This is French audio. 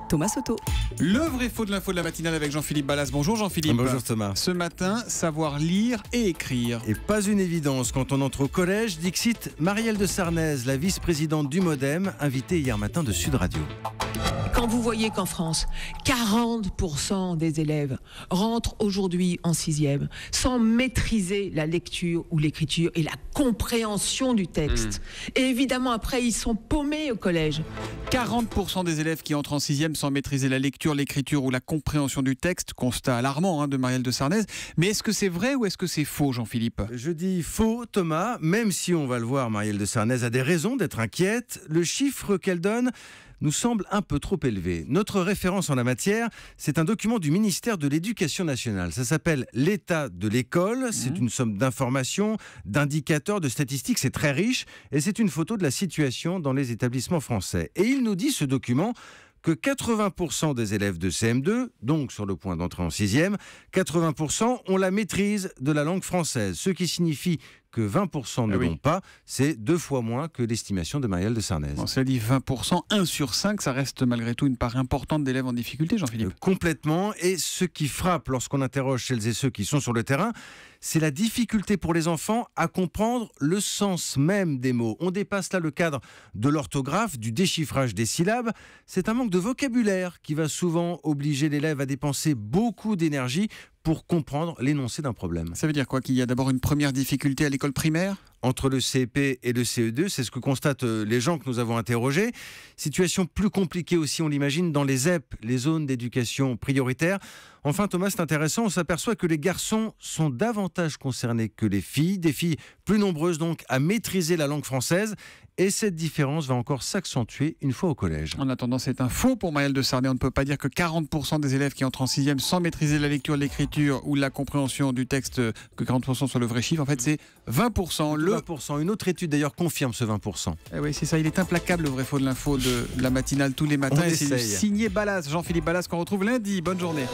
Thomas Soto. Le vrai faux de l'info de la matinale avec Jean-Philippe Ballas. Bonjour Jean-Philippe. Bonjour Thomas. Ce matin, savoir lire et écrire. Et pas une évidence quand on entre au collège, dixit Marielle de Sarnez, la vice-présidente du MoDem, invitée hier matin de Sud Radio. Quand vous voyez qu'en France, 40% des élèves rentrent aujourd'hui en 6e sans maîtriser la lecture ou l'écriture et la compréhension du texte. Et évidemment, après, ils sont paumés au collège. 40% des élèves qui entrent en 6e sans maîtriser la lecture, l'écriture ou la compréhension du texte. Constat alarmant de Marielle de Sarnez. Mais est-ce que c'est vrai ou est-ce que c'est faux, Jean-Philippe ? Je dis faux, Thomas, même si on va le voir, Marielle de Sarnez a des raisons d'être inquiète. Le chiffre qu'elle donne nous semble un peu trop élevé. Notre référence en la matière, c'est un document du ministère de l'Éducation nationale. Ça s'appelle l'état de l'école. C'est une somme d'informations, d'indicateurs, de statistiques. C'est très riche et c'est une photo de la situation dans les établissements français. Et il nous dit, ce document, que 80% des élèves de CM2, donc sur le point d'entrer en 6e, 80% ont la maîtrise de la langue française, ce qui signifie que 20% ne l'ont pas. C'est 2 fois moins que l'estimation de Marielle de Sarnez. Bon, ça dit 20%, 1 sur 5, ça reste malgré tout une part importante d'élèves en difficulté, Jean-Philippe. Complètement. Et ce qui frappe lorsqu'on interroge celles et ceux qui sont sur le terrain, c'est la difficulté pour les enfants à comprendre le sens même des mots. On dépasse là le cadre de l'orthographe, du déchiffrage des syllabes. C'est un manque de vocabulaire qui va souvent obliger l'élève à dépenser beaucoup d'énergie pour comprendre l'énoncé d'un problème. Ça veut dire quoi ? Qu'il y a d'abord une première difficulté à l'école primaire ? Entre le CP et le CE2, c'est ce que constatent les gens que nous avons interrogés. Situation plus compliquée aussi, on l'imagine, dans les ZEP, les zones d'éducation prioritaire. Enfin, Thomas, c'est intéressant, on s'aperçoit que les garçons sont davantage concernés que les filles, des filles plus nombreuses donc à maîtriser la langue française. Et cette différence va encore s'accentuer une fois au collège. En attendant, c'est un faux pour Marielle de Sarnez. On ne peut pas dire que 40% des élèves qui entrent en 6e sans maîtriser la lecture, l'écriture ou la compréhension du texte, que 40% soit le vrai chiffre. En fait, c'est 20%. 20%. Une autre étude d'ailleurs confirme ce 20%. Eh oui, c'est ça. Il est implacable, le vrai faux de l'info de la matinale tous les matins. On et c'est essaye. signé Ballas, Jean-Philippe Ballas, qu'on retrouve lundi. Bonne journée.